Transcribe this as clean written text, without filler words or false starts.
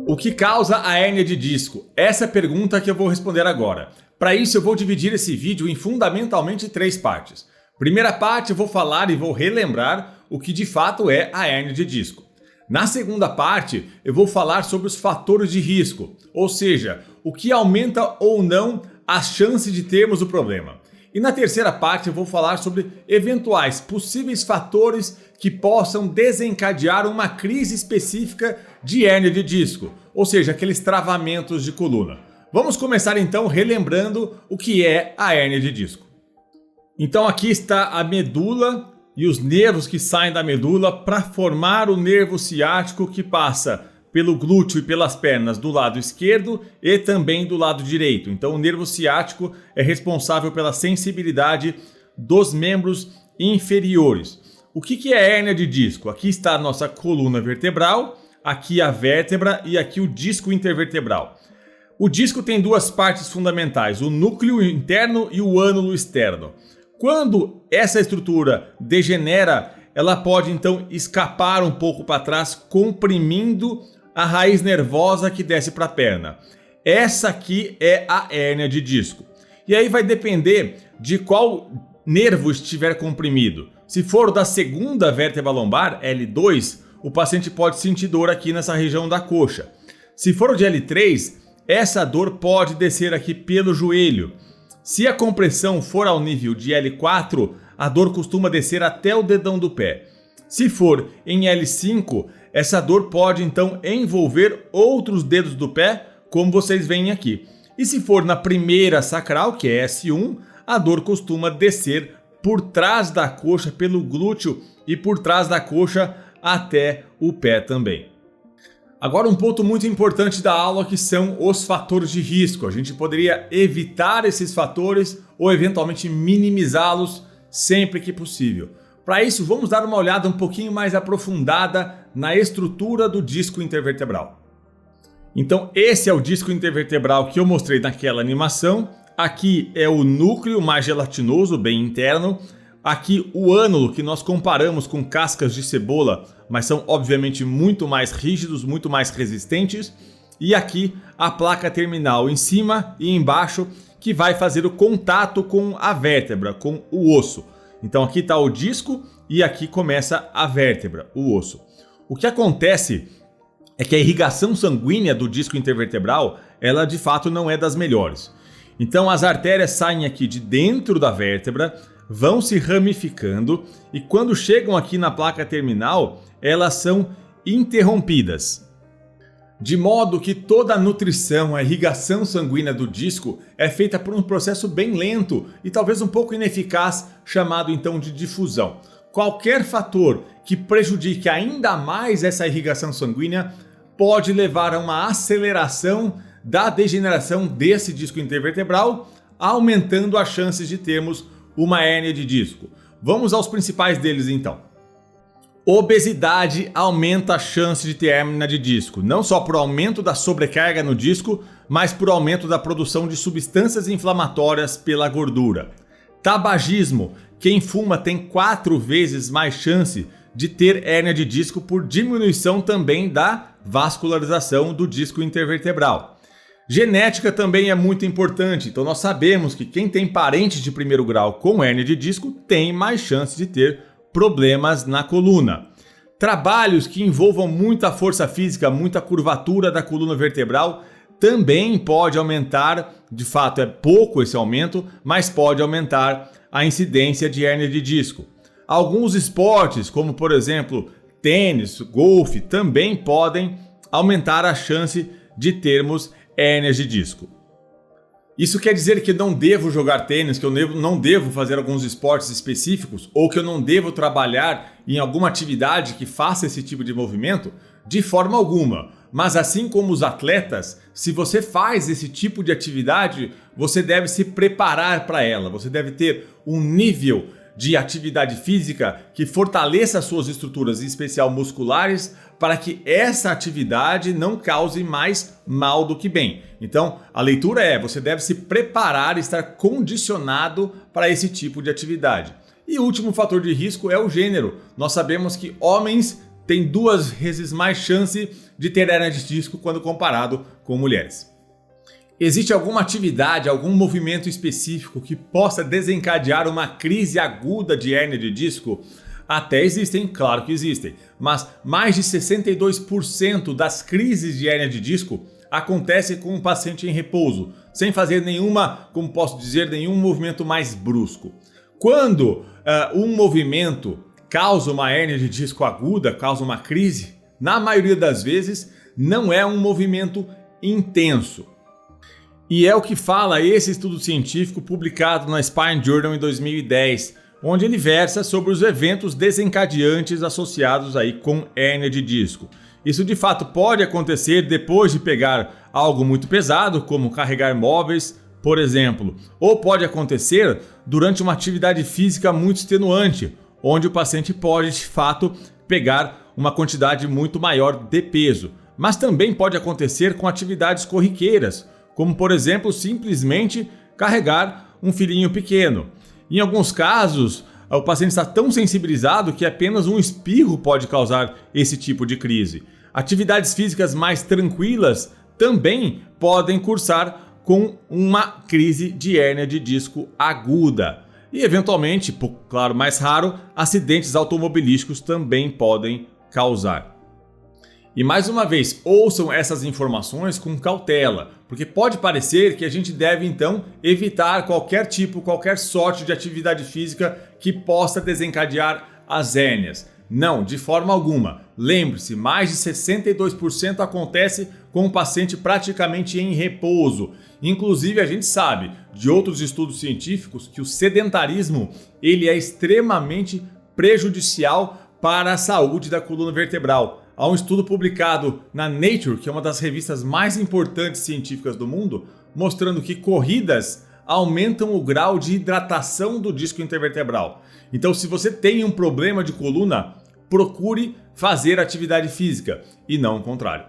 O que causa a hérnia de disco? Essa é a pergunta que eu vou responder agora. Para isso eu vou dividir esse vídeo em fundamentalmente 3 partes. Primeira parte eu vou falar e vou relembrar o que de fato é a hérnia de disco. Na segunda parte eu vou falar sobre os fatores de risco, ou seja, o que aumenta ou não as chances de termos o problema. E na terceira parte eu vou falar sobre eventuais possíveis fatores que possam desencadear uma crise específica de hérnia de disco, ou seja, aqueles travamentos de coluna. Vamos começar então relembrando o que é a hérnia de disco. Então aqui está a medula e os nervos que saem da medula para formar o nervo ciático que passa pelo glúteo e pelas pernas do lado esquerdo e também do lado direito. Então o nervo ciático é responsável pela sensibilidade dos membros inferiores. O que é a hérnia de disco? Aqui está a nossa coluna vertebral, aqui a vértebra e aqui o disco intervertebral. O disco tem 2 partes fundamentais, o núcleo interno e o ânulo externo. Quando essa estrutura degenera, ela pode então escapar um pouco para trás, comprimindo a raiz nervosa que desce para a perna. Essa aqui é a hérnia de disco. E aí vai depender de qual nervo estiver comprimido. Se for da segunda vértebra lombar, L2, o paciente pode sentir dor aqui nessa região da coxa. Se for o de L3, essa dor pode descer aqui pelo joelho. Se a compressão for ao nível de L4, a dor costuma descer até o dedão do pé. Se for em L5, essa dor pode então envolver outros dedos do pé, como vocês veem aqui. E se for na primeira sacral, que é S1, a dor costuma descer por trás da coxa, pelo glúteo e por trás da coxa até o pé também. Agora um ponto muito importante da aula que são os fatores de risco. A gente poderia evitar esses fatores ou eventualmente minimizá-los sempre que possível. Para isso, vamos dar uma olhada um pouquinho mais aprofundada na estrutura do disco intervertebral. Então, esse é o disco intervertebral que eu mostrei naquela animação. Aqui é o núcleo mais gelatinoso, bem interno. Aqui o ânulo, que nós comparamos com cascas de cebola, mas são obviamente muito mais rígidos, muito mais resistentes. E aqui a placa terminal em cima e embaixo, que vai fazer o contato com a vértebra, com o osso. Então aqui está o disco e aqui começa a vértebra, o osso. O que acontece é que a irrigação sanguínea do disco intervertebral, ela de fato não é das melhores. Então as artérias saem aqui de dentro da vértebra, vão se ramificando e quando chegam aqui na placa terminal, elas são interrompidas. De modo que toda a nutrição, a irrigação sanguínea do disco é feita por um processo bem lento e talvez um pouco ineficaz, chamado então de difusão. Qualquer fator que prejudique ainda mais essa irrigação sanguínea pode levar a uma aceleração da degeneração desse disco intervertebral, aumentando as chances de termos uma hérnia de disco. Vamos aos principais deles então. Obesidade aumenta a chance de ter hérnia de disco, não só por aumento da sobrecarga no disco, mas por aumento da produção de substâncias inflamatórias pela gordura. Tabagismo, quem fuma tem 4 vezes mais chance de ter hérnia de disco por diminuição também da vascularização do disco intervertebral. Genética também é muito importante, então nós sabemos que quem tem parentes de primeiro grau com hérnia de disco tem mais chance de ter problemas na coluna. Trabalhos que envolvam muita força física, muita curvatura da coluna vertebral também pode aumentar, de fato é pouco esse aumento, mas pode aumentar a incidência de hérnia de disco. Alguns esportes, como por exemplo tênis, golfe, também podem aumentar a chance de termos hérnias de disco. Isso quer dizer que não devo jogar tênis, que eu não devo fazer alguns esportes específicos ou que eu não devo trabalhar em alguma atividade que faça esse tipo de movimento? De forma alguma. Mas assim como os atletas, se você faz esse tipo de atividade, você deve se preparar para ela. Você deve ter um nível de atividade física que fortaleça as suas estruturas, em especial musculares, para que essa atividade não cause mais mal do que bem. Então, a leitura é: você deve se preparar, estar condicionado para esse tipo de atividade. E o último fator de risco é o gênero. Nós sabemos que homens tem 2 vezes mais chance de ter hérnia de disco quando comparado com mulheres. Existe alguma atividade, algum movimento específico que possa desencadear uma crise aguda de hérnia de disco? Até existem, claro que existem, mas mais de 62% das crises de hérnia de disco acontecem com um paciente em repouso, sem fazer nenhuma, como posso dizer, nenhum movimento mais brusco. Quando um movimento causa uma hérnia de disco aguda, causa uma crise, na maioria das vezes não é um movimento intenso. E é o que fala esse estudo científico publicado na Spine Journal em 2010, onde ele versa sobre os eventos desencadeantes associados aí com hérnia de disco. Isso de fato pode acontecer depois de pegar algo muito pesado, como carregar móveis, por exemplo, ou pode acontecer durante uma atividade física muito extenuante, onde o paciente pode de fato pegar uma quantidade muito maior de peso. Mas também pode acontecer com atividades corriqueiras, como por exemplo simplesmente carregar um filhinho pequeno. Em alguns casos, o paciente está tão sensibilizado que apenas um espirro pode causar esse tipo de crise. Atividades físicas mais tranquilas também podem cursar com uma crise de hérnia de disco aguda. E eventualmente, claro, mais raro, acidentes automobilísticos também podem causar. E mais uma vez, ouçam essas informações com cautela, porque pode parecer que a gente deve então evitar qualquer sorte de atividade física que possa desencadear as hérnias. Não, de forma alguma. Lembre-se, mais de 62% acontece com o paciente praticamente em repouso. Inclusive, a gente sabe de outros estudos científicos que o sedentarismo ele é extremamente prejudicial para a saúde da coluna vertebral. Há um estudo publicado na Nature, que é uma das revistas mais importantes científicas do mundo, mostrando que corridas aumentam o grau de hidratação do disco intervertebral. Então, se você tem um problema de coluna, procure fazer atividade física e não o contrário.